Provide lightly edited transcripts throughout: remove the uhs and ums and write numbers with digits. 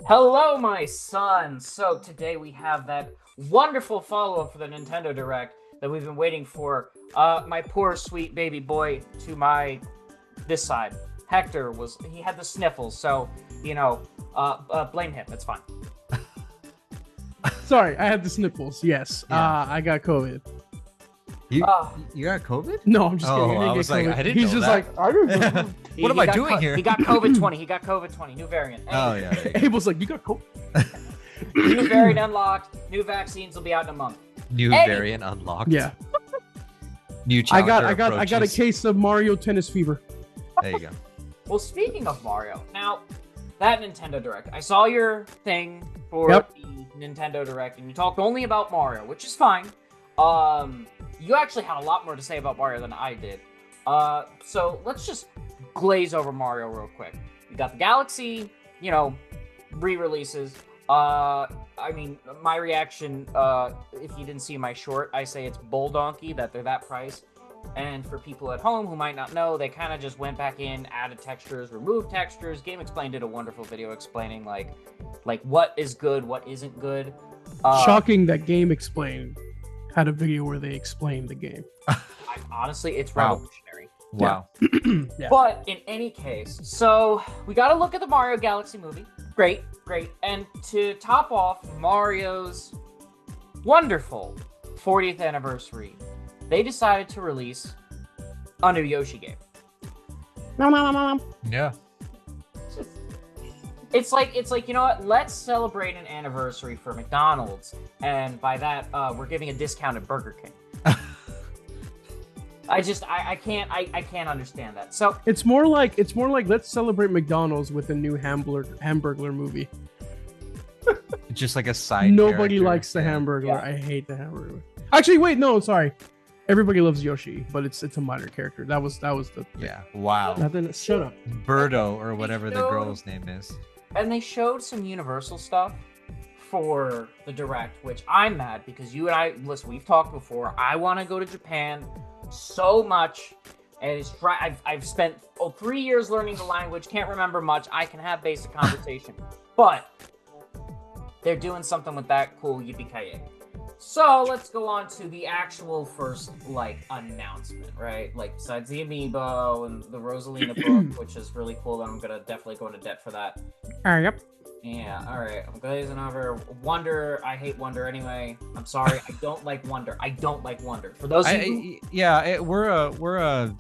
Hello, my son! So, today we have that wonderful follow-up for the Nintendo Direct that we've been waiting for. My poor sweet baby boy to this side. Hector he had the sniffles, so, blame him, it's fine. Sorry, I had the sniffles. Yes, Yeah. I got COVID. You Uh, you got COVID? No, I'm just kidding. Oh, I didn't I get was like, COVID. I didn't He's know just that. like, I don't. What am I doing here? He got COVID 20. He got COVID 20. New variant. Oh Anyway, yeah. Abel's like, you got COVID. New variant unlocked. New vaccines will be out in a month. New Hey! variant unlocked. Yeah, New I challenger got a approaches. case of Mario tennis fever. There you go. Well, speaking of Mario, now that Nintendo Direct, I saw your thing for Yep. the Nintendo Direct, and you talked only about Mario, which is fine. You actually had a lot more to say about Mario than I did. So let's just glaze over Mario real quick. We got the Galaxy, re-releases. I mean, my reaction, if you didn't see my short, I say it's bull donkey that they're that price. And for people at home who might not know, they kind of just went back in, added textures, removed textures. Game Explained did a wonderful video explaining like what is good, what isn't good. Shocking that Game Explained had a video where they explained the game. Honestly, it's Wow. revolutionary. Wow. Yeah. But in any case, so we got to look at the Mario Galaxy movie. Great, great. And to top off Mario's wonderful 40th anniversary, they decided to release a new Yoshi game. Yeah. It's like, you know what? Let's celebrate an anniversary for McDonald's, and by that, we're giving a discount at Burger King. I can't understand that. So It's more like let's celebrate McDonald's with a new Hamburglar movie. Just like a side. Nobody character. likes the Yeah. Hamburglar. Yeah. I hate the Hamburglar. Actually, wait, no, sorry. Everybody loves Yoshi, but it's a minor character. That was the Yeah. Wow. nothing. Shut up. Birdo or whatever the No. girl's name is. and they showed some Universal stuff for the Direct, which I'm mad because you and I, listen, we've talked before. I want to go to Japan so much, and I've spent 3 years learning the language, can't remember much. I can have basic conversation, but they're doing something with that cool yippee-ki-yay. So let's go on to the actual first announcement, right? Like besides the amiibo and the Rosalina book, which is really cool, and I'm gonna definitely go into debt for that. Yep. Yeah, alright. I'm glazing over Wonder. I hate Wonder anyway. I'm sorry. I don't like Wonder. I don't like Wonder. For those of you We're a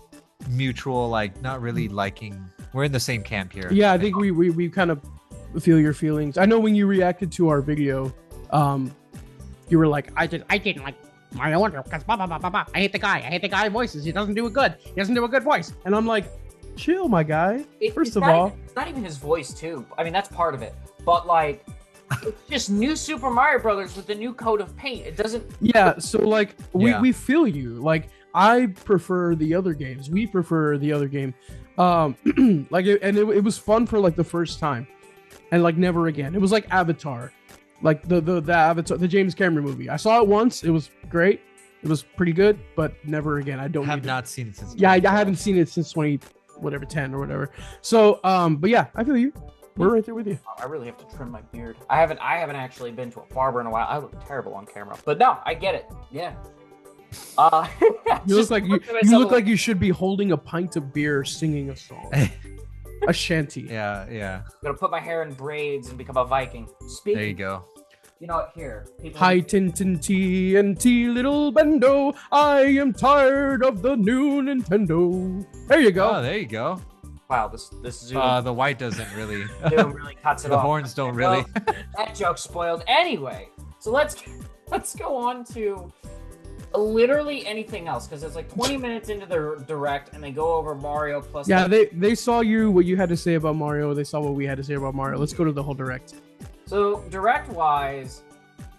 mutual not really liking. We're in the same camp here. Yeah, I think we kind of feel your feelings. I know when you reacted to our video, you were like, I didn't like Mario Wonder because blah blah blah blah blah. I hate the guy. I hate the guy voices. He doesn't do it good. He doesn't do a good voice. And I'm like, chill, my guy. First it's of not all, even, it's not even his voice too. I mean, that's part of it. But it's just new Super Mario Brothers with the new coat of paint. It doesn't. yeah. So Yeah. we feel you. Like I prefer the other games. We prefer the other game. It was fun for the first time, and never again. It was like Avatar. Like the Avatar, the James Cameron movie. I saw it once. It was great. It was pretty good, but never again. I don't have need it. not seen it since. Yeah, I haven't seen it since 10 or whatever. So, but yeah, I feel you. We're right there with you. I really have to trim my beard. I haven't actually been to a barber in a while. I look terrible on camera. But no, I get it. Yeah. You look like you should be holding a pint of beer, singing a song, a shanty. Yeah. I'm gonna put my hair in braids and become a Viking. Speaking. There you go. You know what? Here, people. Hi Tintin TNT little bendo. I am tired of the new Nintendo. There you go. Oh, there you go. Wow, this Zoom, The white doesn't really. Zoom really cuts it The off. horns don't really. Well, that joke's spoiled. Anyway, so let's go on to literally anything else because it's 20 minutes into the Direct and they go over Mario plus. Yeah, they saw what you had to say about Mario. They saw what we had to say about Mario. Let's go to the whole Direct. So Direct-wise,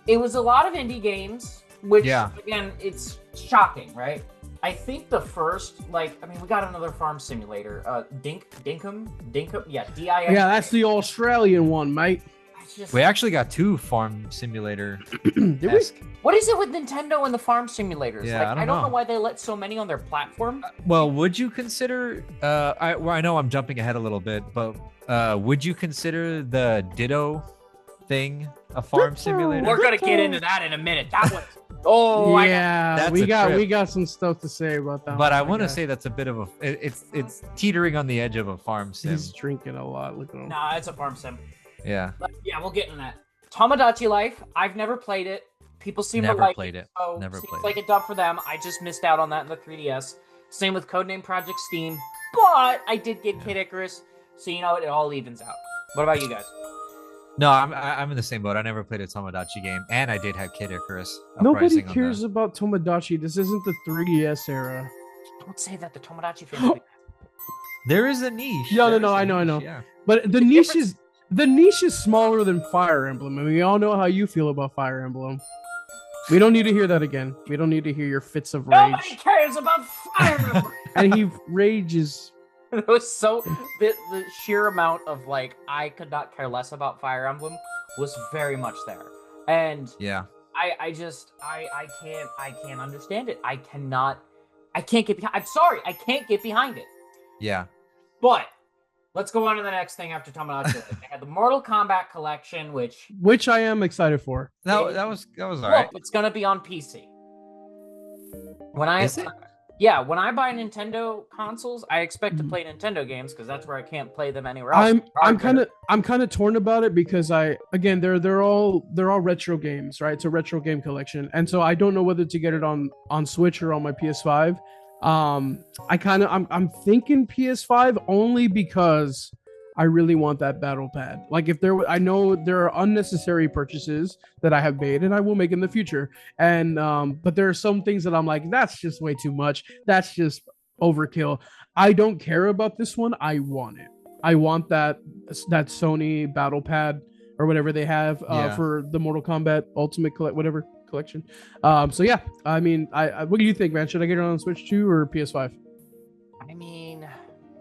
it was a lot of indie games, which again, it's shocking, right? I think the first, we got another farm simulator, Dinkum, yeah, DIM. Yeah, that's the Australian one, mate. We actually got 2 farm simulator. Did we? What is it with Nintendo and the farm simulators? Yeah, like, I don't know know why they let so many on their platform. Well, would you consider? I know I'm jumping ahead a little bit, but would you consider the Ditto thing a farm simulator? We're gonna get into that in a minute. That one. Oh, yeah, we got some stuff to say about that. But I want to say that's a bit of a. It's teetering on the edge of a farm sim. He's drinking a lot. Look at him. Nah, it's a farm sim. Yeah. But yeah, we'll get into that. Tomodachi Life. I've never played it. People seem to like it. So Never seems played like it. a dub for them. I just missed out on that in the 3DS. Same with Codename Project Steam. But I did get Kid Icarus, so you know it all evens out. What about you guys? No, I'm in the same boat. I never played a Tomodachi game, and I did have Kid Icarus. Nobody cares about Tomodachi. This isn't the 3DS era. Don't say that. The Tomodachi fans. There is a niche. Yeah, no, I know. Yeah. But the niche is smaller than Fire Emblem, and we all know how you feel about Fire Emblem. We don't need to hear that again. We don't need to hear your fits of rage. Nobody cares about Fire Emblem. And he rages. It was so the sheer amount of like I could not care less about Fire Emblem was very much there, and yeah, I can't understand it. I can't get behind. I'm sorry, I can't get behind it. Yeah, but let's go on to the next thing after Tomodachi. They had the Mortal Kombat collection, which I am excited for. That was all right. It's gonna be on PC. Is it? Yeah, when I buy Nintendo consoles, I expect to play Nintendo games because that's where I can't play them anywhere else. I'm kind of torn about it because they're all retro games, right? It's a retro game collection, and so I don't know whether to get it on Switch or on my PS5. I'm thinking PS5 only because I really want that battle pad. Like I know there are unnecessary purchases that I have made and I will make in the future. And but there are some things that I'm like, that's just way too much. That's just overkill. I don't care about this one. I want it. I want that Sony battle pad or whatever they have for the Mortal Kombat Ultimate collection. So yeah, I mean, what do you think, man? Should I get it on Switch 2 or PS5? I mean,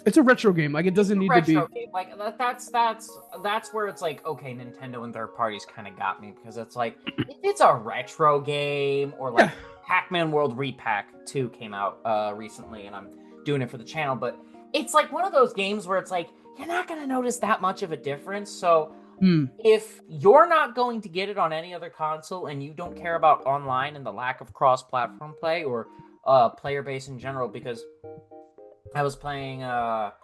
it's a retro game. Like it doesn't need to be. Game. Like that's where it's like, okay, Nintendo and third parties kind of got me because it's like if it's a retro game or like Pac-Man World Repack 2 came out recently, and I'm doing it for the channel, but it's like one of those games where it's like you're not gonna notice that much of a difference. So if you're not going to get it on any other console and you don't care about online and the lack of cross-platform play or player base in general, because I was playing what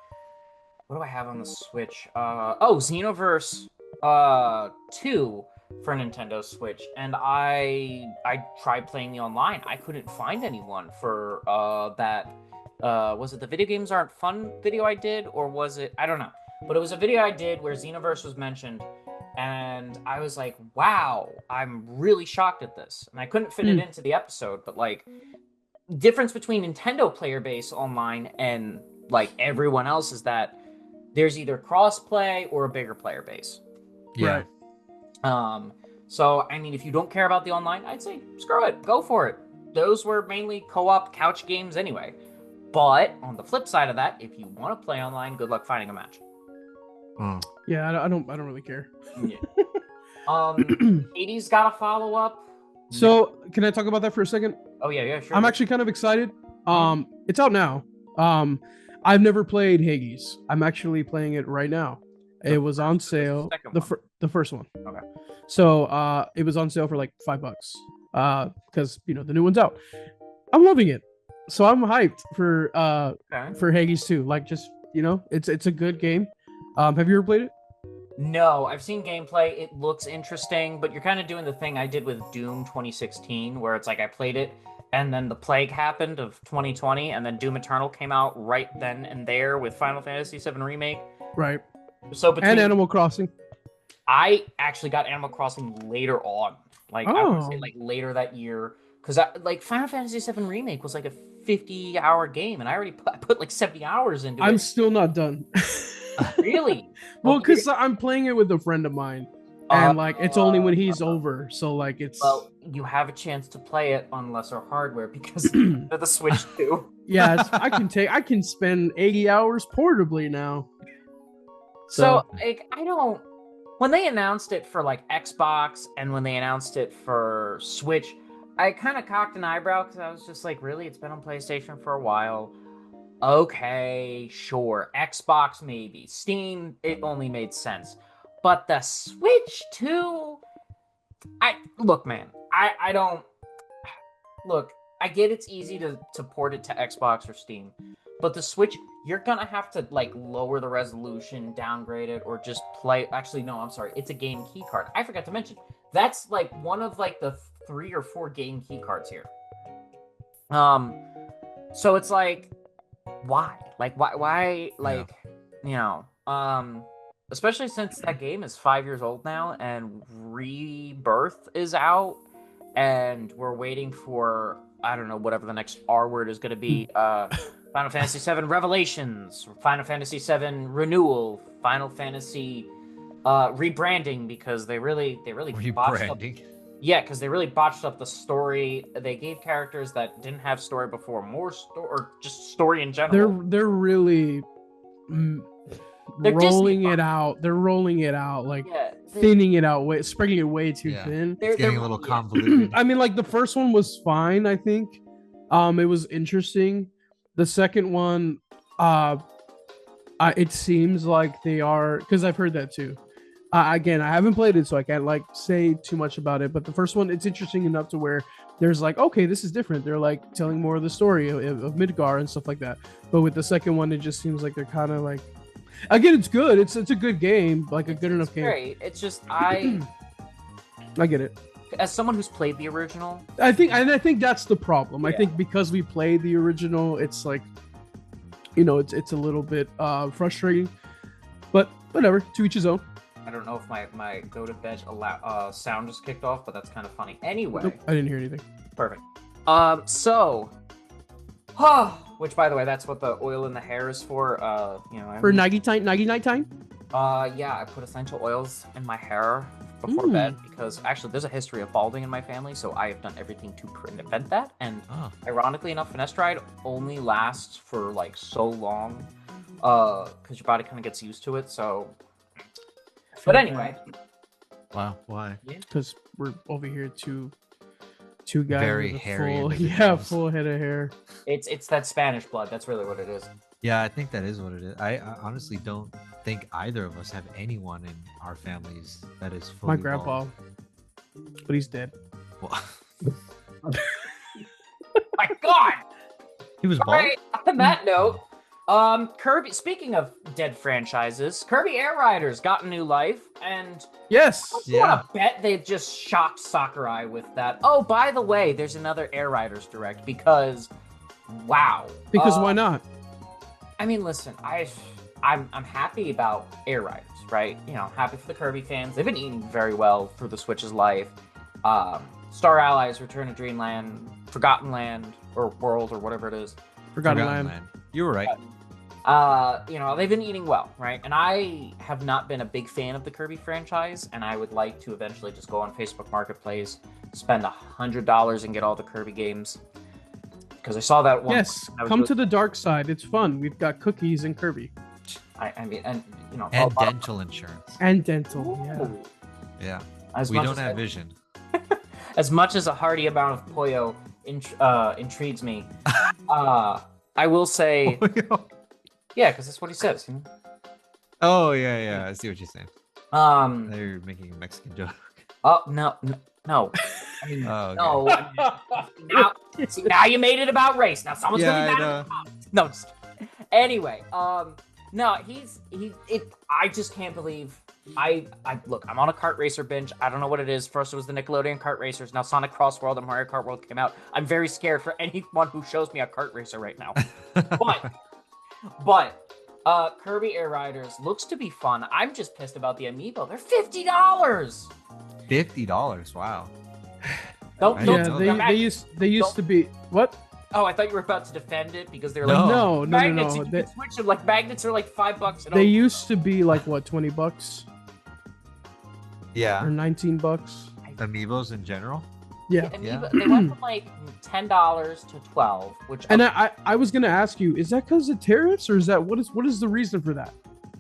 do I have on the Switch? Xenoverse 2 for Nintendo Switch, and I tried playing the online. I couldn't find anyone for that. Was it the Video Games Aren't Fun video I did, or was it? I don't know. But it was a video I did where Xenoverse was mentioned, and I was like, wow, I'm really shocked at this. And I couldn't fit it into the episode, but like, difference between Nintendo player base online and like everyone else is that there's either cross-play or a bigger player base. Yeah. Right. So, I mean, if you don't care about the online, I'd say screw it, go for it. Those were mainly co-op couch games anyway. But on the flip side of that, if you want to play online, good luck finding a match. Yeah, I don't really care. Yeah. Hades got a follow up. So can I talk about that for a second? Oh yeah, sure. I'm actually kind of excited. It's out now. I've never played Hades. I'm actually playing it right now. It was on sale. The first one. Okay. So it was on sale for like $5. Because the new one's out. I'm loving it. So I'm hyped for Hades 2. Like just it's a good game. Have you ever played it? No, I've seen gameplay. It looks interesting, but you're kind of doing the thing I did with Doom 2016, where it's like I played it, and then the plague happened of 2020, and then Doom Eternal came out right then and there with Final Fantasy VII Remake. Right. So and Animal Crossing. I actually got Animal Crossing later on. Like, I would say like later that year. Because Final Fantasy VII Remake was like a 50-hour game, and I already put like 70 hours into it. I'm still not done. Really? Well, because I'm playing it with a friend of mine, and like it's only when he's over, so like it's. Well, you have a chance to play it on lesser hardware because of the Switch 2. Yeah, I can spend 80 hours portably now. So like when they announced it for like Xbox and when they announced it for Switch, I kind of cocked an eyebrow because I was just like, really? It's been on PlayStation for a while. Okay, sure. Xbox maybe. Steam, it only made sense. But the Switch too? Look, man, I don't look, I get it's easy to port it to Xbox or Steam, but the Switch, you're gonna have to like lower the resolution, downgrade it, or just play. Actually, no, I'm sorry, it's a game key card. I forgot to mention that's like one of like the 3 or 4 game key cards here. So it's like, why? Like, why? Like, you know, especially since that game is 5 years old now, and Rebirth is out, and we're waiting for, I don't know, whatever the next R word is going to be. Final Fantasy VII Revelations, Final Fantasy VII Renewal, Final Fantasy rebranding, because they really botched up. Yeah, because they really botched up the story. They gave characters that didn't have story before more story, or just story in general. They're really rolling it out. They're rolling it out, like thinning it out, spreading it way too thin. It's getting a little convoluted. I mean, like the first one was fine, I think. It was interesting. The second one, it seems like they are, because I've heard that too. Again, I haven't played it, so I can't like say too much about it. But the first one, it's interesting enough to where there's like, okay, this is different. They're like telling more of the story of Midgar and stuff like that. But with the second one, it just seems like they're kind of like, again, it's good. It's a good game, like a good enough game. Great. It's just I get it. As someone who's played the original, I think that's the problem. Yeah. I think because we played the original, it's like, you know, it's a little bit frustrating. But whatever, to each his own. I don't know if my go to bed sound just kicked off, but that's kind of funny. Anyway, Nope, I didn't hear anything. Perfect. So, which by the way, that's what the oil in the hair is for. You know, For nighty night time. Yeah, I put essential oils in my hair before bed because actually there's a history of balding in my family, so I have done everything to prevent that. And ironically enough, finasteride only lasts for like so long, because your body kind of gets used to it. So, but anyway. Wow, why? Because we're over here two guys Very with a hairy full, individuals. full head of hair. It's that Spanish blood. That's really what it is. Yeah, I think that is what it is. I honestly don't think either of us have anyone in our families that is fully My grandpa, bald. but he's dead. Well, My God! he was All bald. right, on that note, Kirby, speaking of dead franchises, Kirby Air Riders got a new life, and Yes. I want to bet they've just shocked Sakurai with that. Oh, by the way, there's another Air Riders Direct because, wow. Because why not? I mean, listen, I'm happy about Air Riders, right? You know, happy for the Kirby fans. They've been eating very well through the Switch's life. Star Allies, Return to Dreamland, Forgotten Land, or World, or whatever it is. Forgotten Land. You were right. You know, they've been eating well, right? And I have not been a big fan of the Kirby franchise, and I would like to eventually just go on Facebook Marketplace, spend $100 and get all the Kirby games. Because I saw that one. Yes, come to the dark side. It's fun. We've got cookies and Kirby. I mean, and you know, And dental insurance. And dental. Ooh. Yeah. As We much don't as have vision. As much as a hearty amount of Pollo intrigues me, I will say, yeah, because that's what he says. You know? Oh yeah. I see what you're saying. They're making a Mexican joke. Oh no. I mean, Oh, okay. no. I mean, now you made it about race. Now someone's gonna be mad. No. Just, anyway, no, I just can't believe. Look, I'm on a kart racer binge. I don't know what it is. First it was the Nickelodeon kart racers. Now Sonic Cross World and Mario Kart World came out. I'm very scared for anyone who shows me a kart racer right now. But Kirby Air Riders looks to be fun. I'm just pissed about the amiibo. They're $50. $50. Wow. Don't Yeah, they used to be what? Oh, I thought you were about to defend it because they're No. like No. magnets. You can switch them. Like magnets are like $5. And They used to be like what, $20 Yeah. or $19? Amiibos in general. Yeah. Amiibo, they went from like $10 to $12, which And I was gonna ask you, is that because of tariffs or is that what is the reason for that?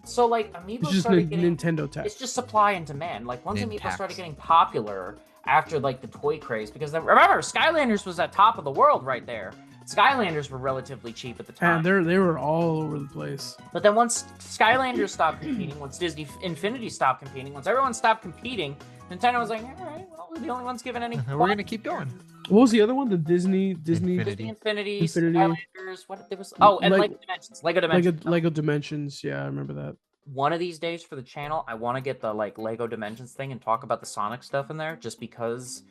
So like It's amiibos just started getting Nintendo tax. it's just supply and demand. Like once amiibos Nintax. started getting popular after like the toy craze, because then, remember Skylanders was at top of the world right there. Skylanders were relatively cheap at the time. And they were all over the place. But then once Skylanders stopped competing, once Disney Infinity stopped competing, once everyone stopped competing, Nintendo was like, all right, well, we're the only ones giving any. We're gonna keep going. What was the other one? The Disney Disney Infinity, Infinity. Skylanders. What there was? Oh, and Leg- Lego Dimensions. Lego Dimensions. Lego Dimensions. Yeah, I remember that. One of these days for the channel, I want to get the like Lego Dimensions thing and talk about the Sonic stuff in there, just because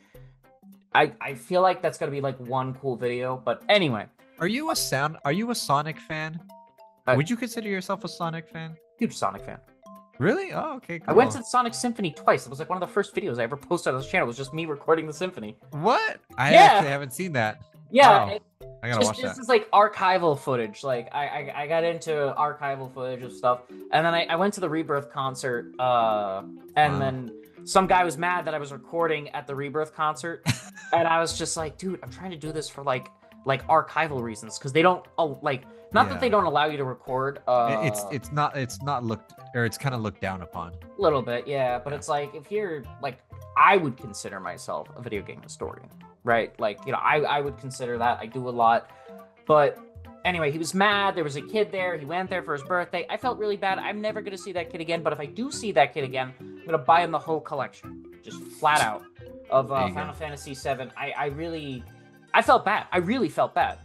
I feel like that's gonna be like one cool video. But anyway, Are you a Sonic fan? Would you consider yourself a Sonic fan? huge Sonic fan. Really? Oh, okay. Cool. I went to the Sonic Symphony twice. It was like one of the first videos I ever posted on this channel. It was just me recording the symphony. What? I Yeah. actually haven't seen that. Yeah, Wow. I gotta watch this that. is like archival footage. Like I got into archival footage of stuff, and then I went to the Rebirth concert, and Wow. then some guy was mad that I was recording at the Rebirth concert, and I was just like, dude, I'm trying to do this for like archival reasons, because they don't not that they Yeah. don't allow you to record. It's not looked, or it's kind of looked down upon. A little bit, yeah, but it's like if you're like, I would consider myself a video game historian, right? Like, you know, I would consider that. I do a lot, but anyway, he was mad. There was a kid there. He went there for his birthday. I felt really bad. I'm never gonna see that kid again. But if I do see that kid again, I'm gonna buy him the whole collection, just flat out, of There you Final go. Fantasy VII. I felt bad. I really felt bad.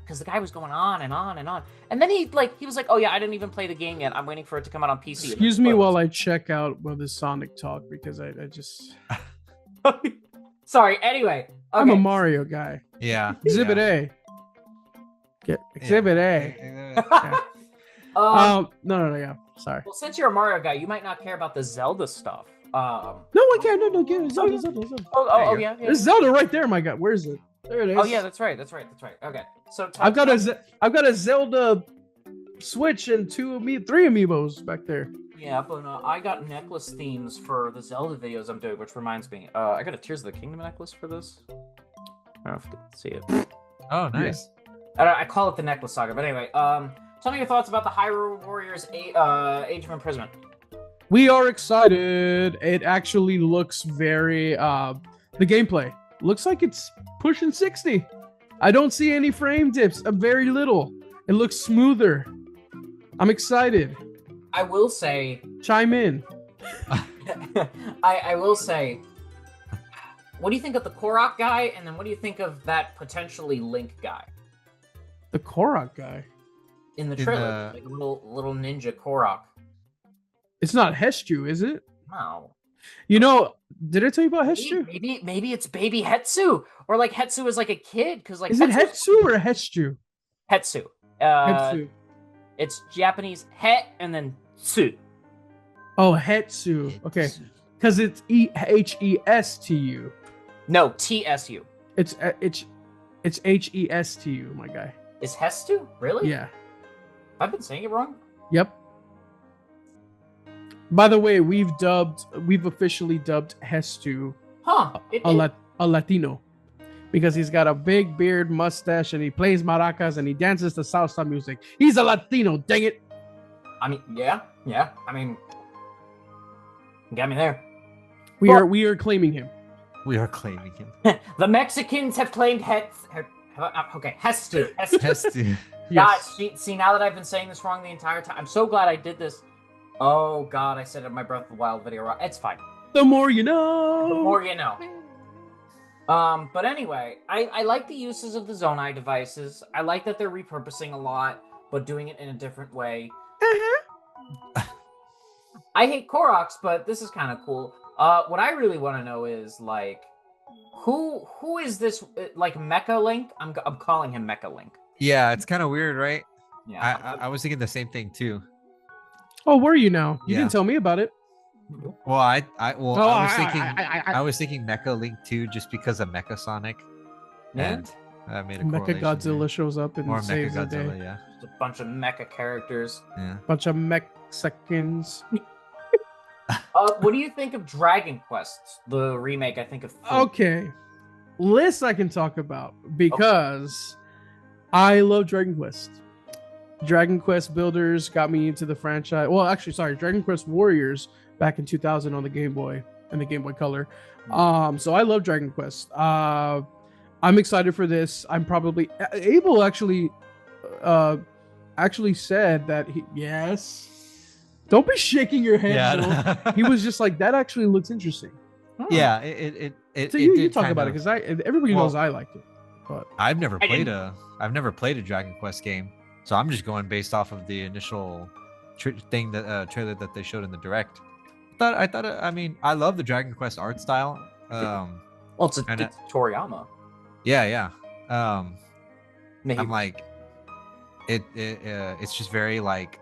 Because the guy was going on and on and on. And then he was like, oh yeah, I didn't even play the game yet. I'm waiting for it to come out on PC. Excuse me while I check out this Sonic talk, because I just Sorry, anyway. I'm a Okay. Mario guy. Yeah. Exhibit yeah. A. Get Exhibit A. Yeah. No, yeah. Sorry. Well, since you're a Mario guy, you might not care about the Zelda stuff. No, I can't. No, get it. Zelda. There you Yeah. There's Zelda right there, my guy. Where is it? There it is. Oh yeah, that's right. Okay, so I've got a Zelda Switch and three amiibos back there. Yeah, but I got necklace themes for the Zelda videos I'm doing, which reminds me, I got a Tears of the Kingdom necklace for this. I don't know if you can see it. Oh, nice. I call it the necklace saga, but anyway, tell me your thoughts about the Hyrule Warriors Age of Imprisonment. We are excited. It actually looks very the gameplay looks like it's pushing 60. I don't see any frame dips. Very little. It looks smoother. I'm excited. I will say, Chime in. I will say, what do you think of the Korok guy, and then what do you think of that potentially Link guy The Korok guy. in the In trailer? the- Like a little ninja Korok. It's not Heshu, is it? No. You know, did I tell you about Heshu? Maybe it's baby Hetsu, or like Hetsu is like a kid, because like Is it Hetsu's- Hetsu or Heshu? Hetsu. Hetsu. It's Japanese het and then su. Oh, Hetsu. Okay, because it's Hestu. No, TSU. It's Hestu, my guy. Is Hestu? Really? Yeah. I've been saying it wrong? Yep. By the way, we've officially dubbed Hestu Huh. a Latino, because he's got a big beard, mustache, and he plays maracas and he dances to salsa music. He's a Latino, dang it! I mean, yeah. I mean, you got me there. We are claiming him. We are claiming him. The Mexicans have claimed okay, Hestu. Has to. Guys, see, now that I've been saying this wrong the entire time, I'm so glad I did this. Oh God, I said it in my Breath of the Wild video wrong. It's fine. The more you know. The more you know. But anyway, I like the uses of the Zonai devices. I like that they're repurposing a lot, but doing it in a different way. I hate Koroks, but this is kind of cool. What I really want to know is like, who is this like Mecha Link? I'm calling him Mecha Link. Yeah, it's kind of weird, right? Yeah. I was thinking the same thing too. Oh, were you now? You Yeah. didn't tell me about it. Well, I was thinking I I was thinking Mecha Link too, just because of Mecha Sonic, Yeah. and I made a Mecha correlation Godzilla there. shows up and Or Mecha saves the day. Godzilla, yeah, Just a bunch of mecha characters. yeah. Bunch of Mexicans. What do you think of Dragon Quest, the remake? I think of. Okay, list I can talk about because I love Dragon Quest. Dragon Quest Builders got me into the franchise. Well, actually, sorry, Dragon Quest Warriors back in 2000 on the Game Boy and the Game Boy Color. So I love Dragon Quest. I'm excited for this. I'm probably Abel actually said that yes. Don't be shaking your head. Yeah. He was just like, that actually looks interesting. Yeah, So you talk about it because everybody knows I liked it. But I've never played a Dragon Quest game, so I'm just going based off of the initial trailer that they showed in the direct. I mean, I love the Dragon Quest art style. Well, it's Toriyama. Yeah. Maybe. I'm like, it's just very like,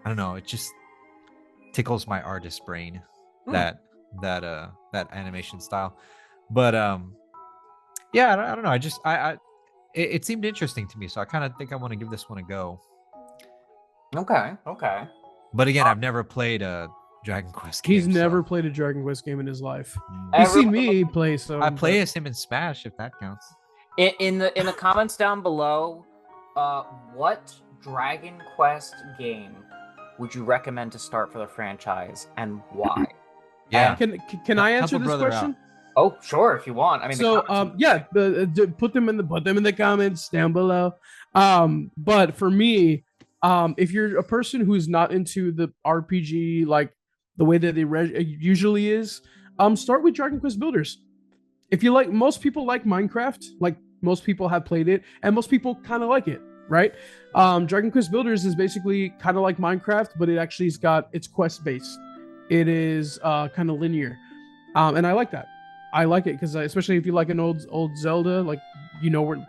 I don't know. It just tickles my artist brain that animation style. But yeah, I don't know. It seemed interesting to me, so I kind of think I want to give this one a go. Okay. But again, I've never played a Dragon Quest game. He's never played a Dragon Quest game in his life. Mm. He's seen me play some. I play as him in Smash, if that counts. In the comments down below, what Dragon Quest game would you recommend to start for the franchise, and why? Yeah. Can I answer this question? Oh, sure, if you want. I mean, so put them in the comments down below. But for me, if you're a person who's not into the RPG like the way that it usually is, start with Dragon Quest Builders. If you like, most people like Minecraft, like most people have played it, and most people kind of like it, right? Dragon Quest Builders is basically kind of like Minecraft, but it's quest based. It is kind of linear, and I like that. I like it because especially if you like an old Zelda, like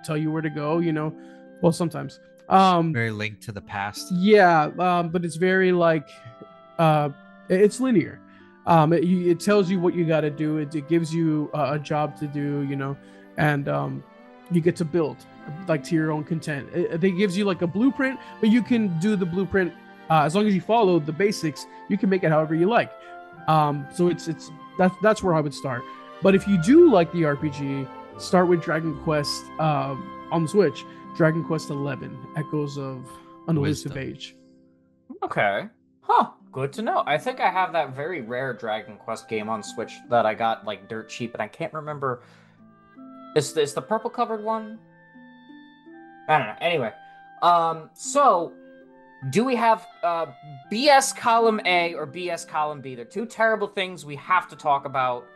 tell you where to go. Well, sometimes. Very linked to the past. Yeah, but it's very like it's linear. It tells you what you got to do. It gives you a job to do, and you get to build like to your own content. It gives you like a blueprint, but you can do the blueprint as long as you follow the basics. You can make it however you like. So that's where I would start. But if you do like the RPG, start with Dragon Quest on the Switch. Dragon Quest 11, Echoes of an Elusive Age. Okay. Huh. Good to know. I think I have that very rare Dragon Quest game on Switch that I got like dirt cheap, and I can't remember. Is this the purple covered one? I don't know. Anyway, so do we have BS column A or BS column B? They're two terrible things we have to talk about.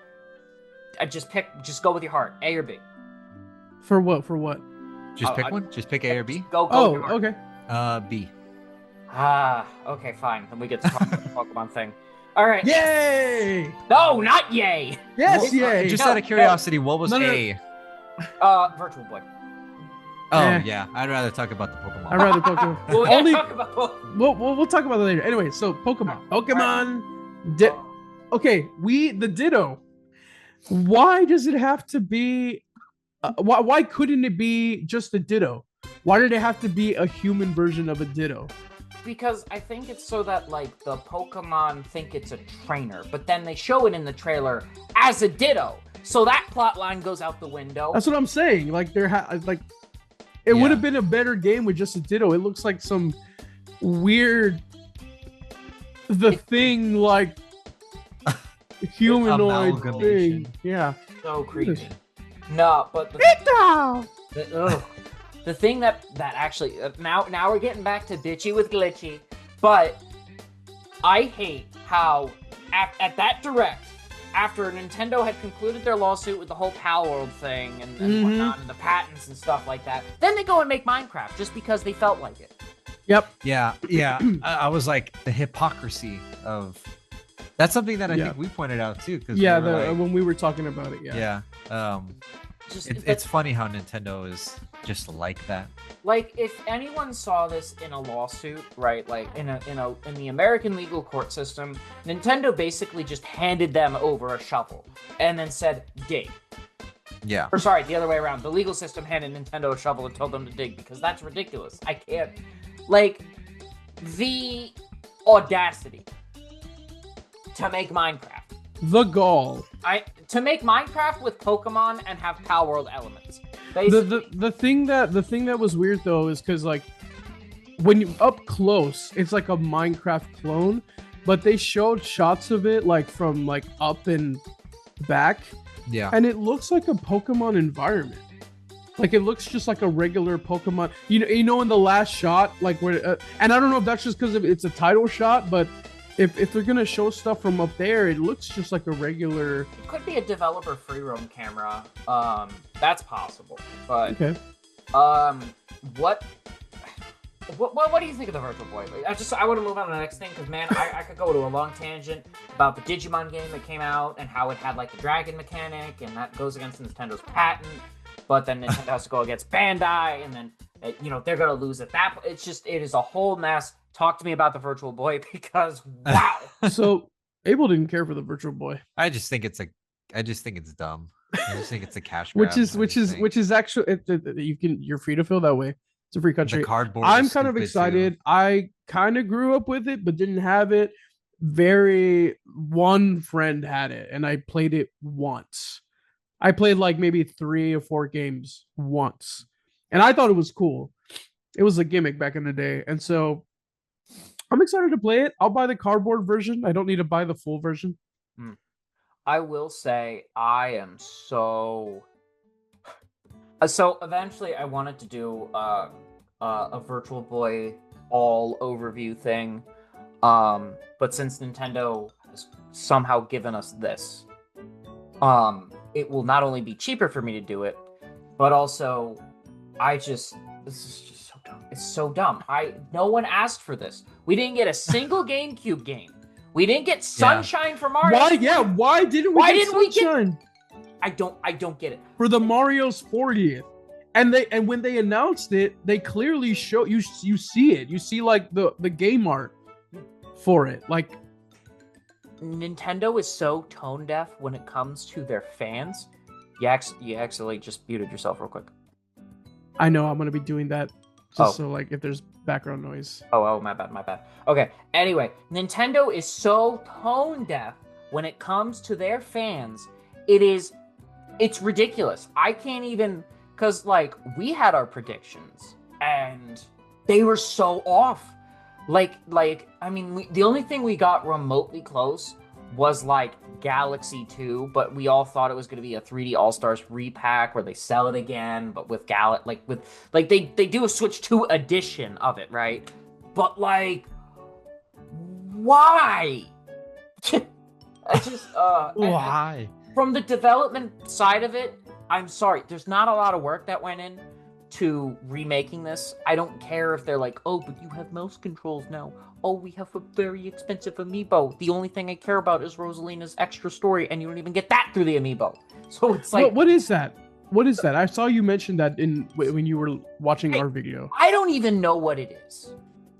Just go with your heart. A or B. For what? Just pick one. Just pick A or B. Go. Oh, okay. B. Okay, fine. Then we get to talk about the Pokemon thing. All right. Yay! No, not yay. Yes, yay. Just out of curiosity, what was A? Virtual Boy. Oh yeah, I'd rather talk about the Pokemon. I'd rather Pokemon. We'll talk about Pokemon. We'll talk about that later. Anyway, so Pokemon. Okay, the Ditto. Why does it have to be? Why couldn't it be just a Ditto? Why did it have to be a human version of a Ditto? Because I think it's so that like the Pokemon think it's a trainer, but then they show it in the trailer as a Ditto, so that plot line goes out the window. That's what I'm saying. Like it would have been a better game with just a Ditto. It looks like some weird thing like humanoid thing. Yeah. So creepy. No, but the thing that actually now we're getting back to bitchy with glitchy, but I hate how at that direct, after Nintendo had concluded their lawsuit with the whole Pal World thing and whatnot, and the patents and stuff like that, then they go and make Minecraft just because they felt like it. Yep. Yeah. I was like, the hypocrisy of. That's something that I think we pointed out too. When we were talking about it. Yeah. It's funny how Nintendo is just like that. Like, if anyone saw this in a lawsuit, right? Like in the American legal court system, Nintendo basically just handed them over a shovel and then said, dig. Yeah. Or sorry, the other way around. The legal system handed Nintendo a shovel and told them to dig because that's ridiculous. I can't. Like, the audacity to make Minecraft. The gall. To make Minecraft with Pokemon and have Pal World elements. Basically. The thing that was weird though is because like when you up close, it's like a Minecraft clone, but they showed shots of it like from like up and back, Yeah. and it looks like a Pokemon environment. Like it looks just like a regular Pokemon. You know, in the last shot, like where, and I don't know if that's just because it's a title shot, but if they're gonna show stuff from up there, it looks just like a regular. It could be a developer free roam camera. That's possible. But Okay. What do you think of the Virtual Boy? I want to move on to the next thing because man, I could go to a long tangent about the Digimon game that came out and how it had like the dragon mechanic, and that goes against Nintendo's patent. But then Nintendo has to go against Bandai, and then they're gonna lose at that. It is a whole mess. Talk to me about the Virtual Boy because wow. So Abel didn't care for the Virtual Boy. I just think it's dumb. I just think it's a cash grab. which is actually you're free to feel that way. It's a free country. The cardboard. I'm kind of excited. Too. I kind of grew up with it, but didn't have it. One friend had it, and I played it once. I played like maybe 3 or 4 games once, and I thought it was cool. It was a gimmick back in the day, and so I'm excited to play it. I'll buy the cardboard version. I don't need to buy the full version. I will say I am so eventually I wanted to do a Virtual Boy all overview thing, but since Nintendo has somehow given us this, it will not only be cheaper for me to do it, but also this is just so dumb. It's so dumb. No one asked for this. We didn't get a single GameCube game. We didn't get Sunshine for Mario. Why? Yeah, why didn't we get Sunshine? I don't get it. For the Mario's 40th. And when they announced it, they clearly show you see it. You see like the game art for it. Like Nintendo is so tone deaf when it comes to their fans. You actually just muted yourself real quick. I know I'm gonna be doing that just so like if there's background noise. Oh, my bad. Okay. Anyway, Nintendo is so tone deaf when it comes to their fans. It's ridiculous. I can't even, cause like we had our predictions and they were so off. I mean, the only thing we got remotely close was like Galaxy 2, but we all thought it was going to be a 3D All-Stars repack where they sell it again, but with they do a Switch 2 edition of it, right? But like, why? I just why? From the development side of it, I'm sorry, there's not a lot of work that went in to remaking this. I don't care if they're like, oh, but you have mouse controls now. Oh, we have a very expensive amiibo. The only thing I care about is Rosalina's extra story, and you don't even get that through the amiibo. So it's like, what is that? What is that? I saw you mention that when you were watching our video. I don't even know what it is.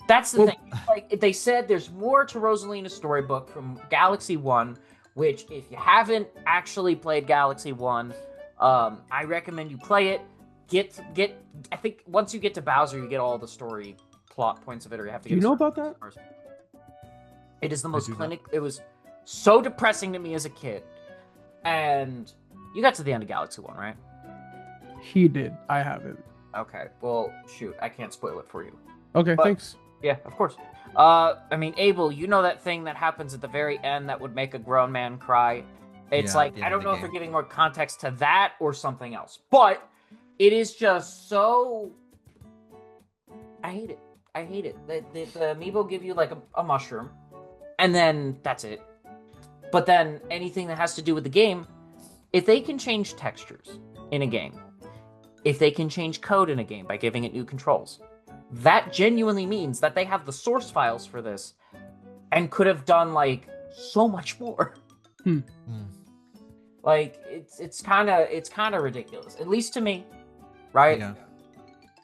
That's the thing. Like they said, there's more to Rosalina's storybook from Galaxy 1, which if you haven't actually played Galaxy 1, I recommend you play it. I think once you get to Bowser, you get all the story plot points of it, or you have to get. Do you know about that? It is the most It was so depressing to me as a kid. And you got to the end of Galaxy 1, right? He did. I haven't. Okay. Well, shoot. I can't spoil it for you. Okay, thanks. Yeah, of course. I mean, Abel, you know that thing that happens at the very end that would make a grown man cry? It's like, I don't know if they're giving more context to that or something else. But it is just so... I hate it. The amiibo give you like a mushroom, and then that's it. But then anything that has to do with the game, if they can change textures in a game, if they can change code in a game by giving it new controls, that genuinely means that they have the source files for this and could have done like so much more. Like it's kind of ridiculous, at least to me, right? Yeah.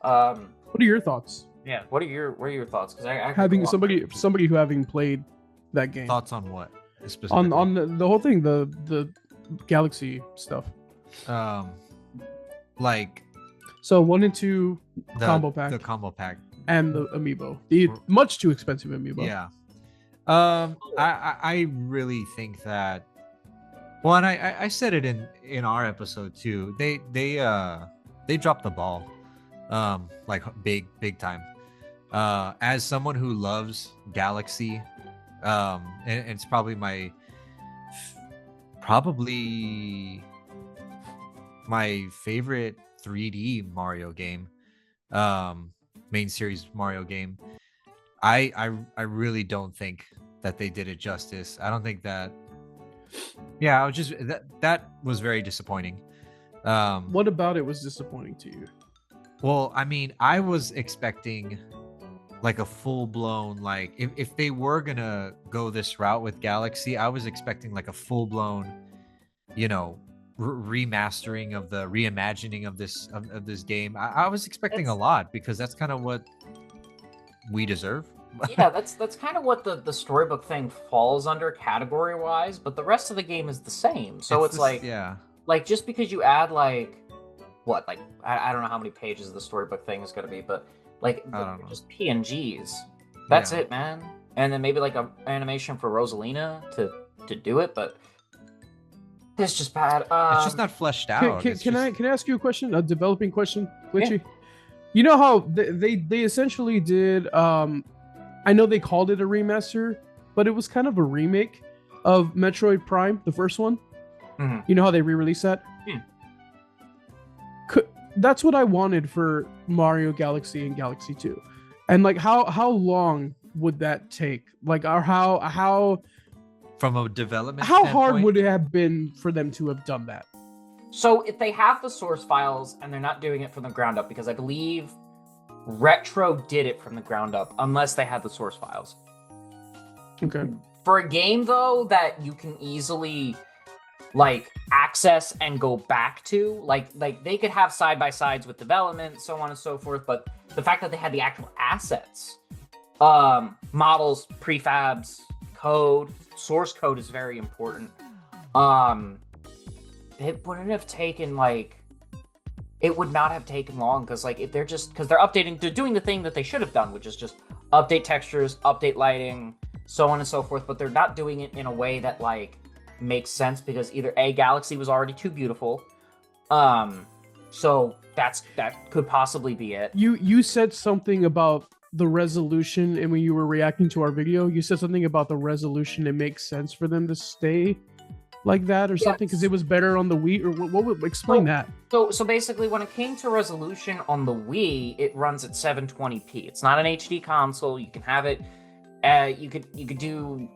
What are your thoughts? Yeah. What are your thoughts? Because I having somebody who having played that game. Thoughts on what? On the whole thing, the Galaxy stuff. Like. So 1 and 2 combo pack. The combo pack. And the amiibo, the much too expensive amiibo. Yeah. I really think that. Well, and I said it in our episode too. They dropped the ball, like big time. As someone who loves Galaxy, and it's probably my favorite 3D Mario game, main series Mario game. I really don't think that they did it justice. I don't think that. Yeah, I was just that was very disappointing. What about it was disappointing to you? Well, I mean, I was expecting like a full blown, like if they were gonna go this route with Galaxy, I was expecting like a full blown, you know, remastering of the reimagining of this game. I was expecting a lot because that's kind of what we deserve. Yeah, that's kind of what the storybook thing falls under category wise, but the rest of the game is the same. So it's like, yeah, like just because you add like what, like I don't know how many pages the storybook thing is going to be, but like I don't know. just PNGs. That's Yeah. it, man. And then maybe like a animation for Rosalina to do it, but it's just bad. It's just not fleshed out. Can I ask you a question? A developing question, Glitchy? Yeah. You know how they essentially did. I know they called it a remaster, but it was kind of a remake of Metroid Prime, the first one. Mm-hmm. You know how they re-released that? That's what I wanted for Mario Galaxy and Galaxy 2. And like how long would that take? Like how from a development how standpoint, hard would it have been for them to have done that? So if they have the source files and they're not doing it from the ground up, because I believe Retro did it from the ground up, unless they had the source files. Okay. For a game though that you can easily like access and go back to, like they could have side by sides with development, so on and so forth, but the fact that they had the actual assets, models, prefabs, code, source code is very important. It wouldn't have taken it would not have taken long, because like if they're updating, they're doing the thing that they should have done, which is just update textures, update lighting, so on and so forth, but they're not doing it in a way that like makes sense, because either A, Galaxy was already too beautiful, so that could possibly be it. You said something about the resolution, and when you were reacting to our video, you said something about the resolution. It makes sense for them to stay like that or something because it was better on the Wii, or what would explain that? So basically, when it came to resolution on the Wii, it runs at 720p. It's not an HD console. You can have it. You could do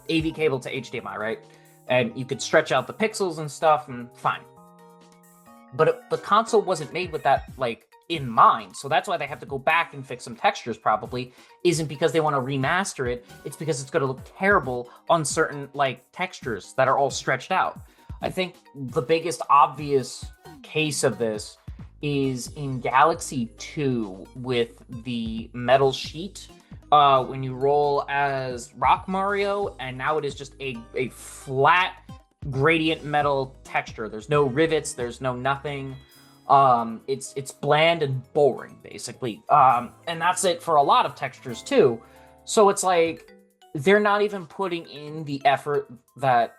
AV cable to HDMI, right? And you could stretch out the pixels and stuff, and fine. But the console wasn't made with that like in mind, so that's why they have to go back and fix some textures. Probably isn't because they want to remaster it. It's because it's going to look terrible on certain like textures that are all stretched out. I think the biggest obvious case of this is in Galaxy 2 with the metal sheet. When you roll as Rock Mario, and now it is just a flat gradient metal texture. There's no rivets, there's no nothing. It's bland and boring, basically. And that's it for a lot of textures too. So it's like they're not even putting in the effort that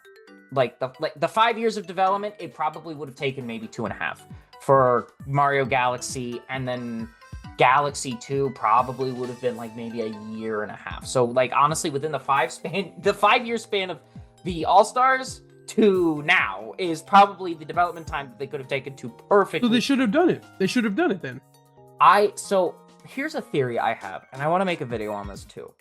the 5 years of development, it probably would have taken maybe 2.5 for Mario Galaxy, and then Galaxy 2 probably would have been like maybe a year and a half. So like honestly, within the 5 year span of the All-Stars to now is probably the development time that they could have taken to perfectly. So they should have done it. They should have done it then. So here's a theory I have, and I want to make a video on this too.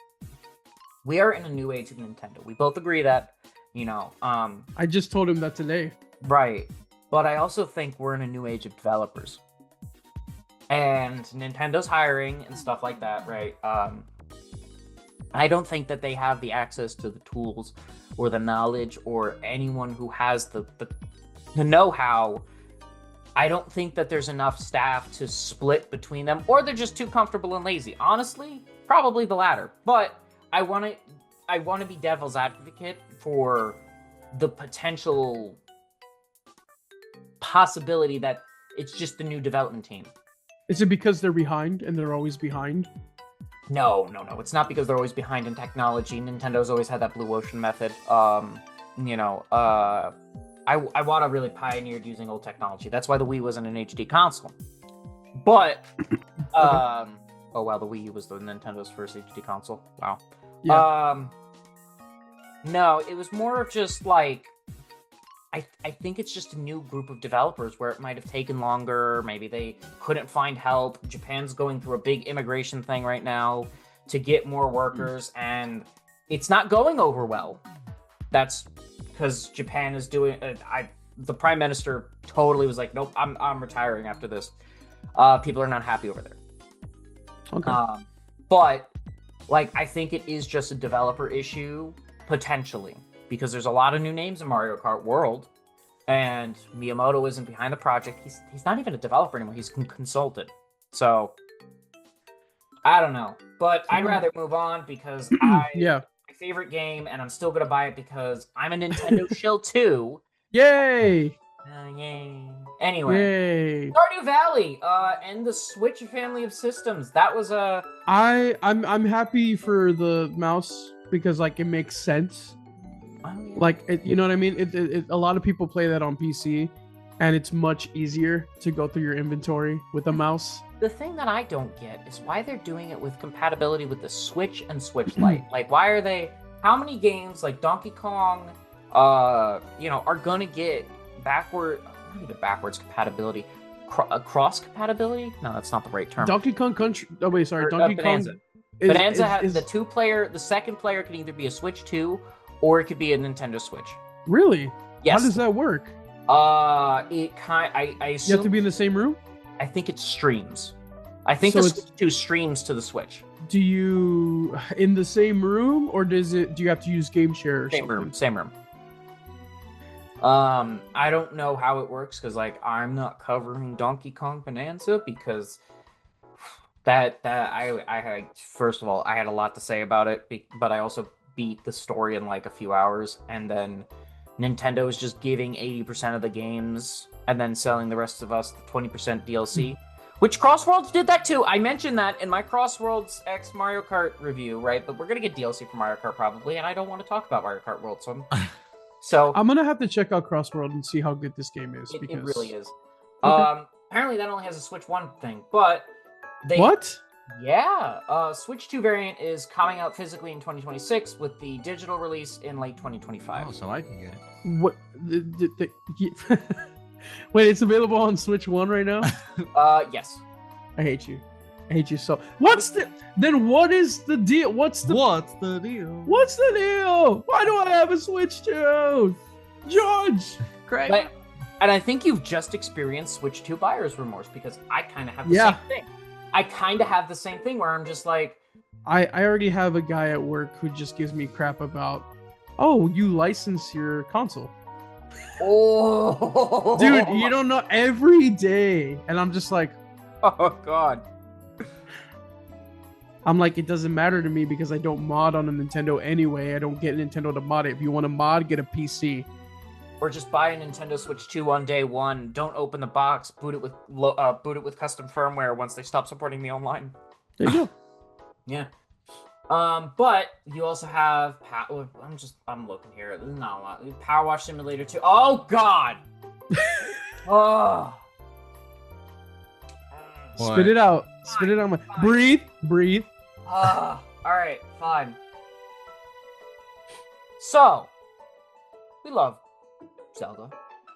We are in a new age of Nintendo. We both agree that, I just told him that today. Right. But I also think we're in a new age of developers. And Nintendo's hiring and stuff like that, right? I don't think that they have the access to the tools or the knowledge or anyone who has the know-how. I don't think that there's enough staff to split between them, or they're just too comfortable and lazy. Honestly, probably the latter. But I want to be devil's advocate for the potential possibility that it's just the new development team. Is it because they're behind and they're always behind? No. It's not because they're always behind in technology. Nintendo's always had that blue ocean method. I want to really pioneered using old technology. That's why the Wii wasn't an HD console. But Oh wow, the Wii U was the Nintendo's first HD console. Wow. Yeah. No, it was more of just like I think it's just a new group of developers where it might have taken longer. Maybe they couldn't find help. Japan's going through a big immigration thing right now to get more workers, and it's not going over well. That's because Japan is doing. The prime minister totally was like, "Nope, I'm retiring after this." People are not happy over there. Okay. But like, I think it is just a developer issue potentially, because there's a lot of new names in Mario Kart World, and Miyamoto isn't behind the project. He's not even a developer anymore. He's consulted. So I don't know, but I'd rather move on because my favorite game, and I'm still gonna buy it because I'm a Nintendo shill too. Yay! Yay! Anyway, Yay! Stardew Valley, and the Switch family of systems. That was a. I'm happy for the mouse because like it makes sense. Like you know what I mean? It a lot of people play that on PC, and it's much easier to go through your inventory with a mouse. The thing that I don't get is why they're doing it with compatibility with the Switch and Switch Lite. Like, why are they? How many games like Donkey Kong, are gonna get not even backwards compatibility, cross compatibility? No, that's not the right term. Donkey Kong Country. Oh wait, sorry, Donkey Bonanza. Kong. Bonanza has the two-player. The second player can either be a Switch 2 or it could be a Nintendo Switch. Really? Yes. How does that work? I assume You have to be in the same room. I think it streams. I think So the it's- Switch 2 streams to the Switch. Do you in the same room, or do you have to use Game Share or Same something? Same room. I don't know how it works because like I'm not covering Donkey Kong Bonanza because that I had, first of all, I had a lot to say about it, but I also beat the story in like a few hours, and then Nintendo is just giving 80% of the games and then selling the rest of us the 20% DLC. Which Crossworlds did that too. I mentioned that in my Crossworlds X Mario Kart review, right? But we're gonna get DLC for Mario Kart probably, and I don't want to talk about Mario Kart World, so I'm gonna have to check out Crossworld and see how good this game is. it really is. Okay. Apparently that only has a Switch 1 thing, but they What? Yeah, Switch 2 variant is coming out physically in 2026 with the digital release in late 2025. Oh, so I can get it. What? Wait, it's available on Switch 1 right now? Yes. I hate you. I hate you so. Then what is the deal? What's the deal? What's the deal? Why do I have a Switch 2? Judge! Great. And I think you've just experienced Switch 2 buyer's remorse because I kind of have the Yeah. same thing. I kind of have the same thing where I'm just like, I already have a guy at work who just gives me crap about, oh, you license your console. oh, Dude, you don't know, every day. And I'm just like, Oh God. I'm like, it doesn't matter to me because I don't mod on a Nintendo anyway. I don't get Nintendo to mod it. If you want to mod, get a PC. Or just buy a Nintendo Switch 2 on day one. Don't open the box. Boot it with custom firmware once they stop supporting the online. There you go. Yeah. But you also have I'm looking here. There's not a lot. Power Wash Simulator 2. Oh God. Oh. What? Spit it out. Spit it out. Breathe. All right, fine. So, we love Zelda,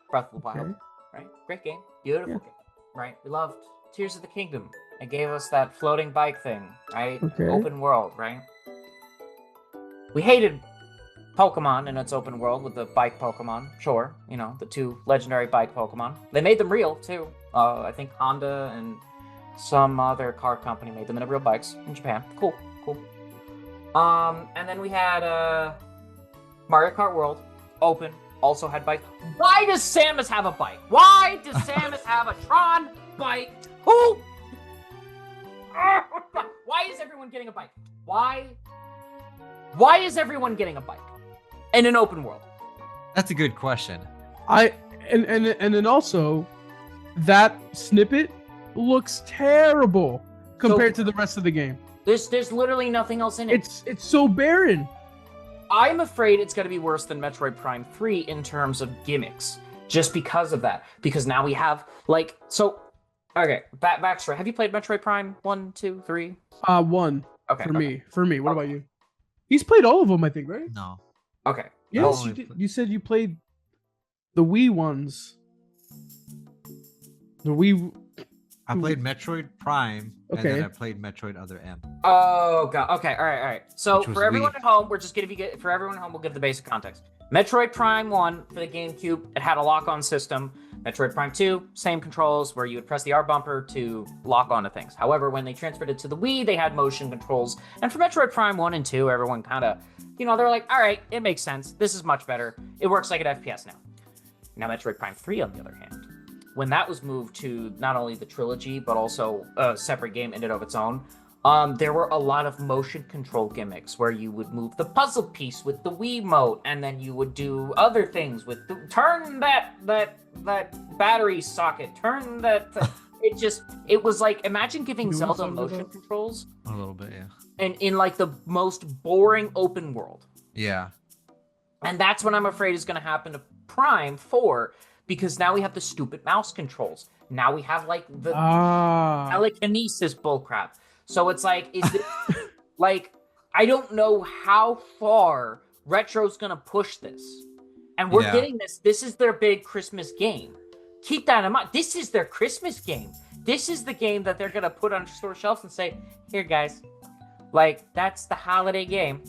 Breath of the Wild, Okay. right? Great game, beautiful Yeah. game, right? We loved Tears of the Kingdom. It gave us that floating bike thing, right? Okay. Open world, right? We hated Pokemon in its open world with the bike Pokemon. Sure, the two legendary bike Pokemon. They made them real too. I think Honda and some other car company made them into real bikes in Japan. Cool. And then we had Mario Kart World, open, also had bike. Why does Samus have a bike? Why does Samus have a Tron bike? Who? Why is everyone getting a bike? Why is everyone getting a bike in an open world? That's a good question. And then also, that snippet looks terrible compared to the rest of the game. There's literally nothing else in it. It's so barren. I'm afraid it's going to be worse than Metroid Prime 3 in terms of gimmicks, just because of that. Because now we have, Okay, Baxter, have you played Metroid Prime 1, 2, 3? One Okay, for okay. me. For me. What Okay. about you? He's played all of them, I think, right? No. Okay. Yes, only you did. pl- You said you played the Wii ones. The Wii. Hmm. I played Metroid Prime, and then Okay. I played Metroid Other M, Oh god. Okay. All right. All right. So which was for everyone Wii. at home, we're just gonna be for everyone at home. We'll give the basic context. Metroid Prime 1 for the GameCube, it had a lock-on system. Metroid Prime 2, same controls where you would press the R bumper to lock onto things. However, when they transferred it to the Wii, they had motion controls. And for Metroid Prime 1 and 2, everyone kind of, they're like, all right, it makes sense. This is much better. It works like an FPS now. Now, Metroid Prime 3, on the other hand, when that was moved to not only the trilogy, but also a separate game in and of its own, there were a lot of motion control gimmicks where you would move the puzzle piece with the Wiimote, and then you would do other things with turn that battery socket, turn that. It was like, imagine giving Zelda motion controls A little bit, yeah. and in like the most boring open world. Yeah. And that's what I'm afraid is going to happen to Prime 4, because now we have the stupid mouse controls. Now we have like the telekinesis bullcrap. So it's like, is it like, I don't know how far Retro's gonna push this. And we're getting this. This is their big Christmas game. Keep that in mind. This is their Christmas game. This is the game that they're gonna put on store shelves and say, here guys, like that's the holiday game.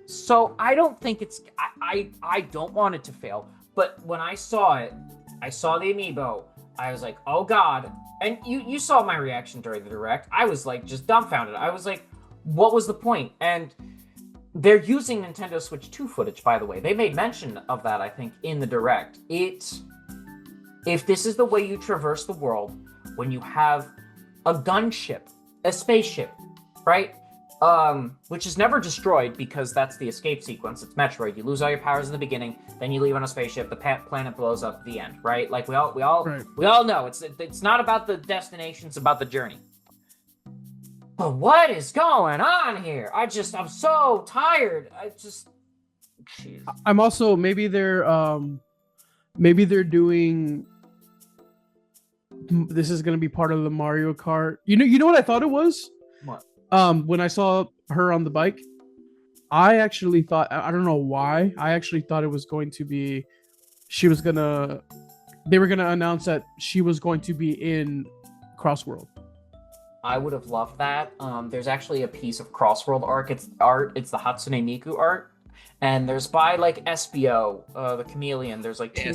So I don't think it's, I don't want it to fail. But when I saw it, I saw the amiibo, I was like, oh god. And you saw my reaction during the Direct. I was like just dumbfounded. I was like, what was the point? And they're using Nintendo Switch 2 footage, by the way. They made mention of that, I think, in the Direct. If this is the way you traverse the world, when you have a gunship, a spaceship, right? Which is never destroyed because that's the escape sequence. It's Metroid. You lose all your powers in the beginning, then you leave on a spaceship. The planet blows up at the end, right? Like we all know it's not about the destination. It's about the journey. But what is going on here? I'm so tired. Jeez. I'm also maybe they're doing. This is gonna be part of the Mario Kart. You know what I thought it was? What? When I saw her on the bike, I actually thought, I don't know why, I actually thought it was going to be, they were gonna announce that she was going to be in Crossworld. I would have loved that. There's actually a piece of Crossworld it's the Hatsune Miku art, and there's by like SBO, the Chameleon, there's like two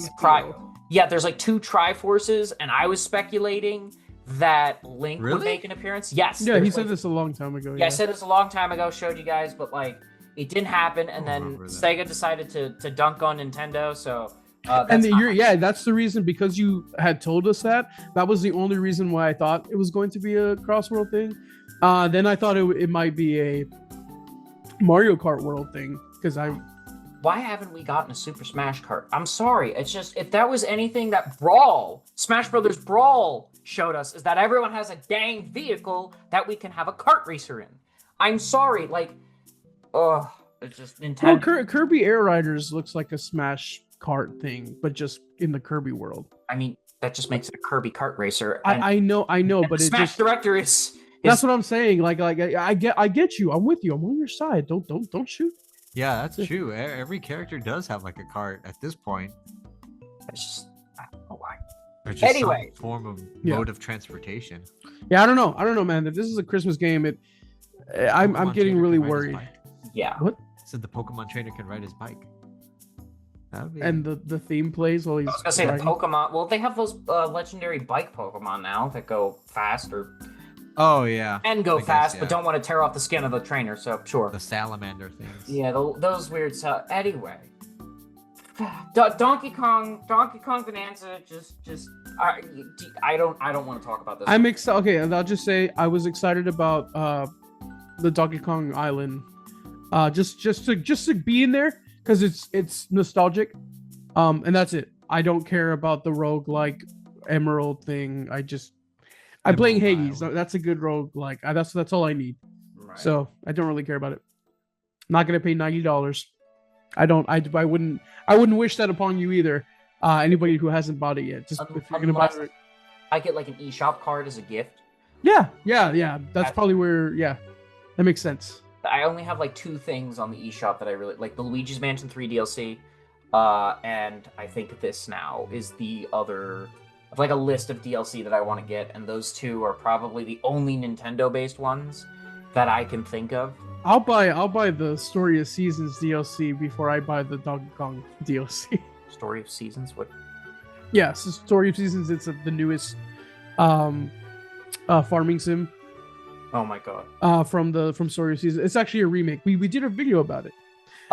there's like two Triforces, and I was speculating that Link would make an appearance. Yes. Yeah, he said this a long time ago. Yeah, I said this a long time ago, showed you guys, but like it didn't happen, and then Sega decided to dunk on Nintendo, so that's the reason, because you had told us that was the only reason why I thought it was going to be a Crossworld thing. Then I thought it might be a Mario Kart World thing, because why haven't we gotten a Super Smash Kart? I'm sorry. It's just, if that was anything that Smash Brothers Brawl showed us, is that everyone has a dang vehicle that we can have a kart racer in. I'm sorry, like, it's just Nintendo. Well, Kirby Air Riders looks like a Smash Kart thing, but just in the Kirby world. I mean, that just makes it a Kirby kart racer. I know, but the Smash director is. That's what I'm saying. Like I get you. I'm with you. I'm on your side. Don't shoot. Yeah, that's true. Every character does have like a cart at this point. It's just, I don't know why. Or just Anyway. some form of mode of transportation. Yeah, I don't know, man. If this is a Christmas game, I'm getting really worried. Yeah. What? Said the Pokemon trainer can ride his bike. And the theme plays while he's. I was gonna say the Pokemon. Well, they have those legendary bike Pokemon now that go fast Oh yeah. And go fast, but don't want to tear off the skin of the trainer. So sure. The salamander things. Yeah, those weird. Anyway, Donkey Kong Bonanza. I don't want to talk about this. I'm excited. Okay, and I'll just say I was excited about the Donkey Kong Island, just to be in there because it's nostalgic, and that's it. I don't care about the roguelike Emerald thing. I'm playing Hades. So that's a good roguelike. That's all I need. Right. So I don't really care about it. I'm not gonna pay $90. I wouldn't wish that upon you either. Anybody who hasn't bought it yet. Just if you're gonna buy it. I get like an eShop card as a gift. Yeah. That's probably where. Yeah, that makes sense. I only have like 2 things on the eShop that I really like: the Luigi's Mansion 3 DLC, and I think this now is the other. Of like a list of DLC that I want to get, and those 2 are probably the only Nintendo-based ones that I can think of. I'll buy the Story of Seasons DLC before I buy the Donkey Kong DLC. Story of Seasons? What? Yeah, so Story of Seasons. It's the newest farming sim. Oh my god. From Story of Seasons. It's actually a remake. We did a video about it.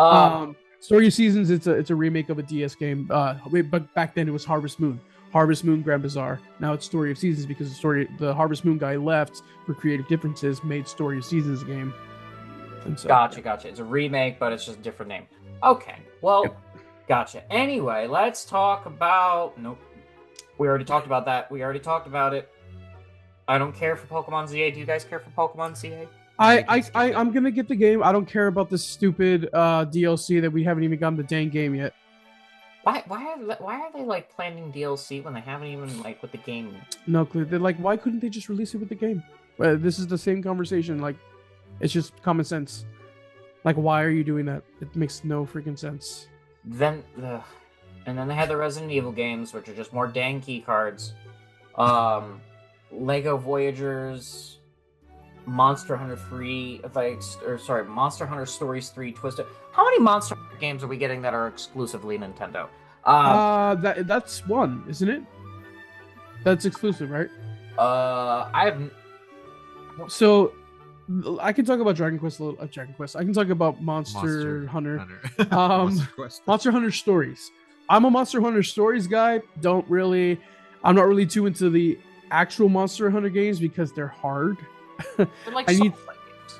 Um, Story of Seasons. It's a remake of a DS game. But back then it was Harvest Moon. Harvest Moon Grand Bazaar. Now it's Story of Seasons because the Harvest Moon guy left for creative differences, made Story of Seasons a game. And so, Gotcha. It's a remake, but it's just a different name. Okay, well, Yep. Gotcha. Anyway, let's talk about... Nope. We already talked about that. We already talked about it. I don't care for Pokemon ZA. Do you guys care for Pokemon ZA? I'm gonna get the game. I don't care about this stupid DLC that we haven't even gotten the dang game yet. Why are they like planning DLC when they haven't even like with the game? No clue. They're like, why couldn't they just release it with the game? This is the same conversation. Like, it's just common sense. Like, why are you doing that? It makes no freaking sense. And then they had the Resident Evil games, which are just more dang key cards. Lego Voyagers, Monster Hunter 3, Monster Hunter Stories 3 Twisted. How many Monster Hunter games are we getting that are exclusively Nintendo? That's one, isn't it? That's exclusive, right? I have. So, I can talk about Dragon Quest a little. Dragon Quest. I can talk about Monster Hunter. Monster Hunter Stories. I'm a Monster Hunter Stories guy. I'm not really too into the actual Monster Hunter games because they're hard. They're like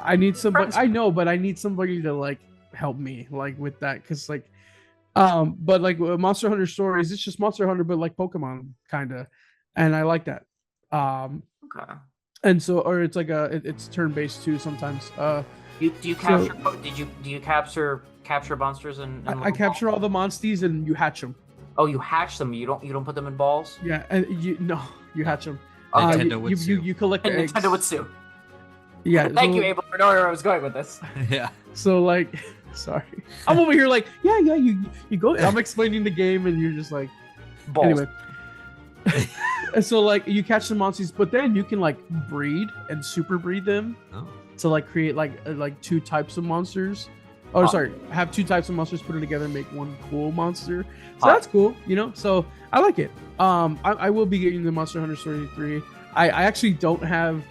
I need somebody. I know, but I need somebody to like help me like with that because like, but like Monster Hunter Stories, it's just Monster Hunter, but like Pokemon kind of, and I like that. Okay. And so, or it's like it's turn-based too sometimes. Do you capture? Do you capture monsters and I capture all the monsties and you hatch them. Oh, you hatch them. You don't put them in balls. Yeah, and you hatch them. Nintendo would sue. You collect the eggs. Nintendo would sue. Yeah. Thank you, Abel, for knowing where I was going with this. Yeah. So like, sorry, I'm over here like, yeah, you go. I'm explaining the game and you're just like, balls. Anyway. And so like you catch the monsters, but then you can like breed and super breed them to like create like 2 types of monsters. Oh, sorry, have 2 types of monsters, put it together and make one cool monster. So that's cool, you know. So I like it. I will be getting the Monster Hunter Story 3. I actually don't have.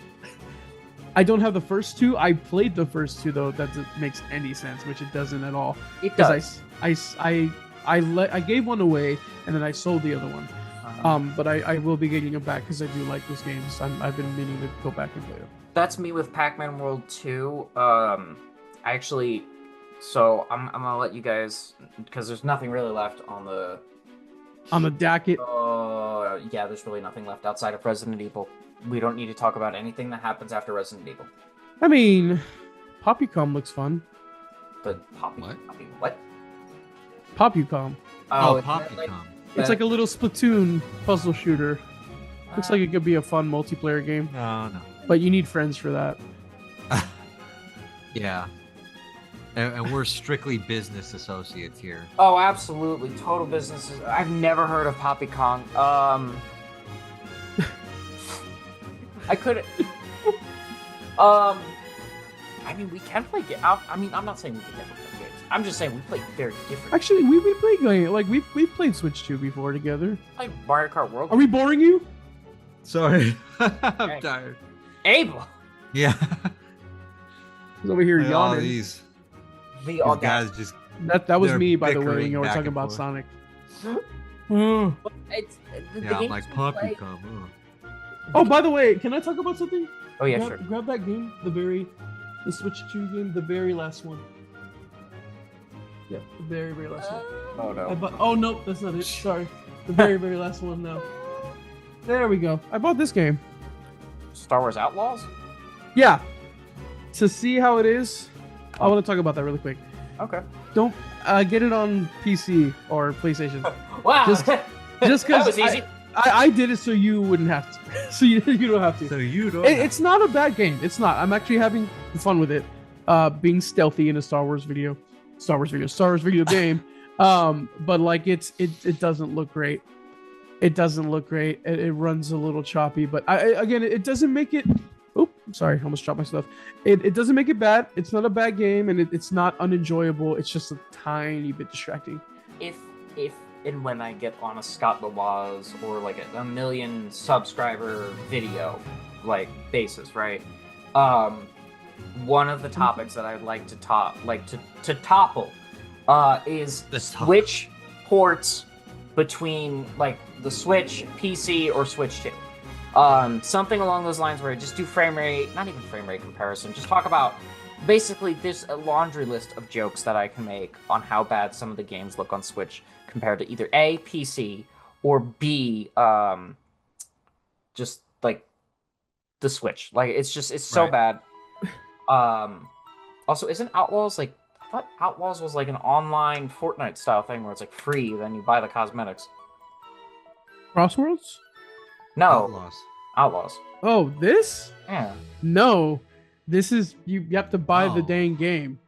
I don't have the first 2. I played the first 2 though. That makes any sense, which it doesn't at all. It does. I gave one away and then I sold the other one. But I will be getting them back because I do like those games. I've been meaning to go back and play them. That's me with Pac-Man World 2. So I'm gonna let you guys, because there's nothing really left on the docket. Yeah, there's really nothing left outside of Resident Evil. We don't need to talk about anything that happens after Resident Evil. I mean, Poppycom looks fun. But what? Poppycom. Oh, it's Poppycom. It's like a little Splatoon puzzle shooter. Looks like it could be a fun multiplayer game. No. But you need friends for that. Yeah. And we're strictly business associates here. Oh, absolutely. Total businesses. I've never heard of Poppycon. I couldn't. I mean, we can play games. I mean, I'm not saying we can never play games. I'm just saying we play very different. Actually, we played like we've played Switch 2 before together. Like Mario Kart World. Are we boring you? Sorry. I'm tired. Abel. Yeah. He's over here All yawning. these The guys just. That was they're me, by the way, when bickering you were back talking and about forth. Sonic. It's the Yeah, I'm games like we play- Poppycom. Oh, by the way, can I talk about something? Oh yeah, sure. Grab that game, the Switch 2 game, the very last one. Yeah, the very last one. Oh no. Oh no, that's not it. Sorry, the very last one. No. There we go. I bought this game. Star Wars Outlaws. Yeah. To see how it is, I want to talk about that really quick. Okay. Don't get it on PC or PlayStation. Wow. Just that because was easy. I did it so you wouldn't have to. So you don't have to. So you don't. It's not a bad game. It's not. I'm actually having fun with it. Being stealthy in a Star Wars video game. But like it doesn't look great. It doesn't look great. It runs a little choppy, but again, it doesn't make it. Oh, sorry, I almost dropped my stuff. It doesn't make it bad. It's not a bad game, and it's not unenjoyable. It's just a tiny bit distracting. If and when I get on a Scott Lawaz or like a million subscriber video like basis, right? One of the topics that I'd like to topple is Switch ports between like the Switch, PC, or Switch 2. Something along those lines where I just do frame rate, not even frame rate comparison, just talk about basically there's a laundry list of jokes that I can make on how bad some of the games look on Switch compared to either A, PC, or B, just like the Switch. Like it's so bad. Also, isn't Outlaws like, I thought Outlaws was like an online Fortnite style thing where it's like free, then you buy the cosmetics. Crossworlds? No. Outlaws. Oh, this? Yeah. No. This is you have to buy the dang game.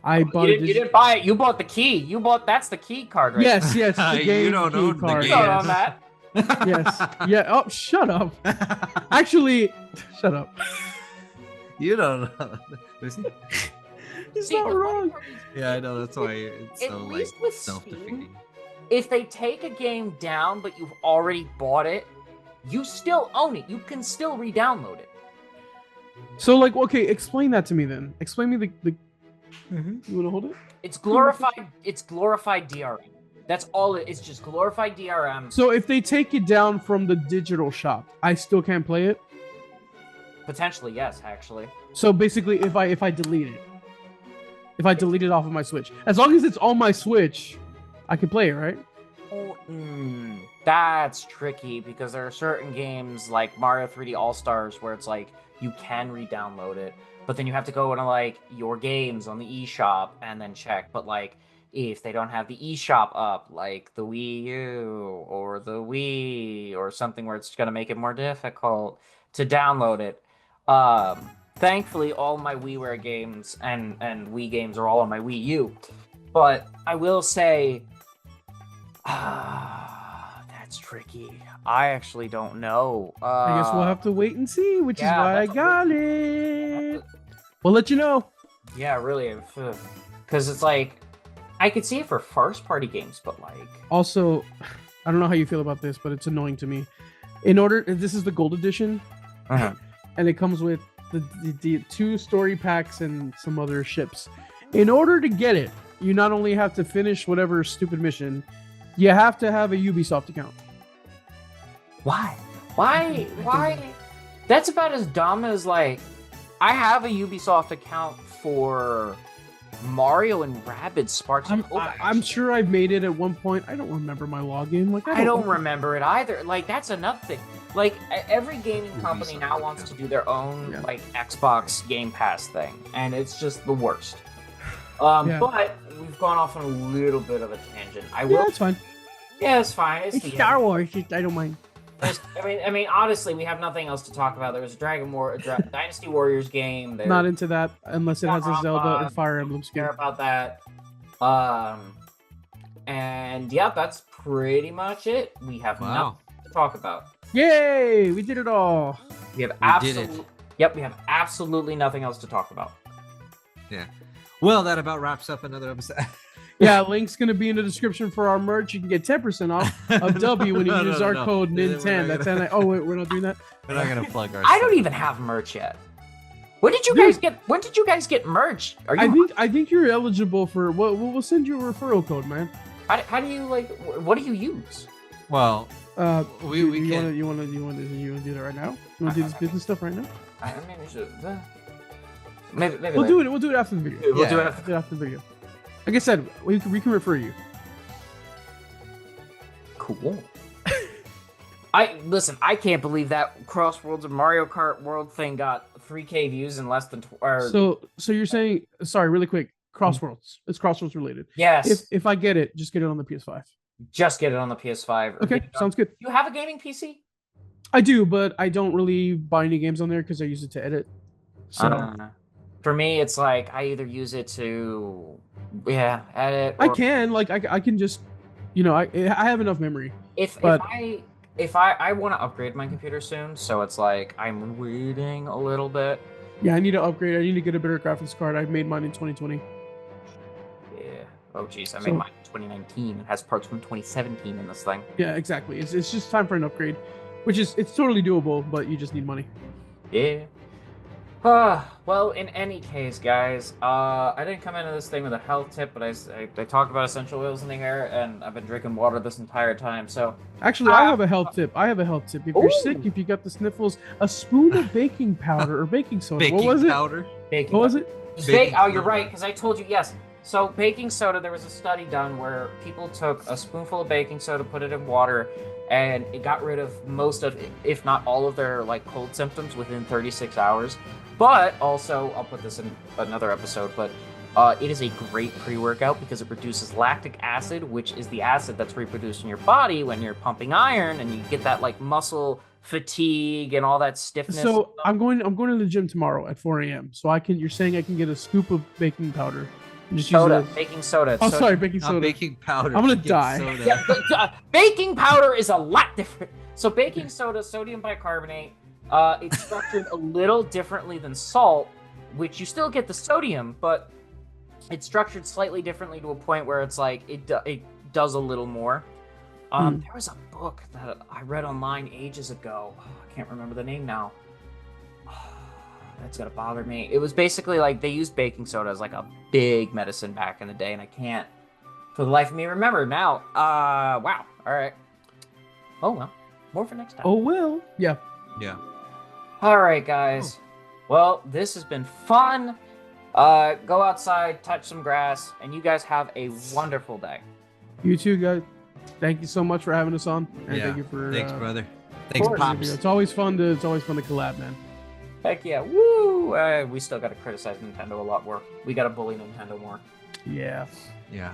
I bought it. You didn't buy it. You bought the key. That's the key card, right? Yes, the game you don't know key the card. game. You don't own that. Yes. Yeah. Oh, shut up. Actually, shut up. You don't know. He's not wrong. Yeah, I know. That's why it's At so least like with self-defeating. If they take a game down, but you've already bought it, you still own it. You can still re-download it. So, like, okay, explain that to me then. Explain me the. You want to hold it? It's glorified. It's glorified DRM. That's all. It's just glorified DRM. So, if they take it down from the digital shop, I still can't play it. Potentially, yes, actually. So basically, if I delete it off of my Switch, as long as it's on my Switch, I can play it, right? Oh, that's tricky because there are certain games like Mario 3D All Stars where it's like you can re-download it, but then you have to go into like your games on the eShop and then check. But like if they don't have the eShop up, like the Wii U or the Wii or something where it's gonna make it more difficult to download it. Thankfully, all my WiiWare games and Wii games are all on my Wii U. But I will say, that's tricky. I actually don't know. I guess we'll have to wait and see, which is why I got it. We'll let you know. Yeah, really. Because it's like, I could see it for first-party games, but like... Also, I don't know how you feel about this, but it's annoying to me. This is the Gold Edition. Uh-huh. And it comes with the 2 story packs and some other ships. In order to get it, you not only have to finish whatever stupid mission, you have to have a Ubisoft account. Why? That's about as dumb as like, I have a Ubisoft account for Mario and Rabbids Sparks of Hope. I'm sure I've made it at one point. I don't remember my login. Like I don't remember it either. Like that's another thing. Like every gaming company now wants to do their own like Xbox Game Pass thing, and it's just the worst. But we've gone off on a little bit of a tangent. That's fine. Yeah, it's fine. It's Star Wars. I don't mind. I mean, honestly, we have nothing else to talk about. There was a Dynasty Warriors game. Not into that unless it has a Zelda or Fire Emblem skin. Care about that. And yeah, that's pretty much it. We have nothing to talk about. Yay! We did it all. We have absolutely nothing else to talk about. Yeah. Well, that about wraps up another episode. Yeah, link's gonna be in the description for our merch. You can get 10% off of W when you use our code NIN10. That's oh wait, we're not doing that. We're not gonna plug our. I don't even have merch yet. When did you guys get merch? I think you're eligible for. We'll send you a referral code, man. How do you like? What do you use? Well, we can. You want to do that right now? You want to do this business stuff right now? I mean, maybe we'll do it. We'll do it after the video. We'll do it after the video. Like I said, we can refer you. Cool. I can't believe that Crossworlds and Mario Kart World thing got 3K views in less than. So you're saying? Sorry, really quick. Crossworlds. It's Crossworlds related. Yes. If I get it, just get it on the PS5. Just get it on the PS5. Okay, sounds good. You have a gaming PC? I do, but I don't really buy any games on there because I use it to edit. So For me, it's like I either use it to, yeah, edit, I or can like I can just, I have enough memory. if But I want to upgrade my computer soon, so it's like I'm waiting a little bit. yeah, I need to upgrade. I need to get a better graphics card. I made mine in 2020. Yeah. Oh geez, I So- made mine in 2019. It has parts from 2017 in this thing. Yeah, exactly. It's just time for an upgrade, it's totally doable, but you just need money. Yeah. Well, in any case, guys, I didn't come into this thing with a health tip, but I talked about essential oils in the hair, and I've been drinking water this entire time, so... Actually, I have a health tip. If you're Ooh. sick, if you got the sniffles, a spoon of baking powder or baking soda. Baking What was it? powder. Baking What was it? Baking Oh, you're soda. right, because I told you, yes. So, baking soda, there was a study done where people took a spoonful of baking soda, put it in water, and it got rid of most of, if not all of their, like, cold symptoms within 36 hours. But also, I'll put this in another episode, but it is a great pre-workout because it reduces lactic acid, which is the acid that's reproduced in your body when you're pumping iron, and you get that, like, muscle fatigue and all that stiffness. So I'm going to the gym tomorrow at 4 a.m. So you're saying I can get a scoop of baking powder and just use soda, it. baking soda. Oh, soda. sorry, baking Not soda. baking powder. I'm gonna Get die. soda. Yeah, baking powder is a lot different. So baking soda, sodium bicarbonate, it's structured a little differently than salt, which you still get the sodium, but it's structured slightly differently to a point where it's like it does a little more. There was a book that I read online ages ago. I can't remember the name now. That's gonna bother me. It was basically like they used baking soda as like a big medicine back in the day, and I can't for the life of me remember now. Wow. All right. Oh well. More for next time. Oh well. Yeah. Yeah. All right, guys. Well, this has been fun. Go outside, touch some grass, and you guys have a wonderful day. You too, guys. Thank you so much for having us on. And Yeah. thank you for Thanks, brother. Thanks, course. pops. It's always fun to collab, man. Heck yeah. Woo! We still got to criticize Nintendo a lot more. We got to bully Nintendo more. Yeah. Yeah.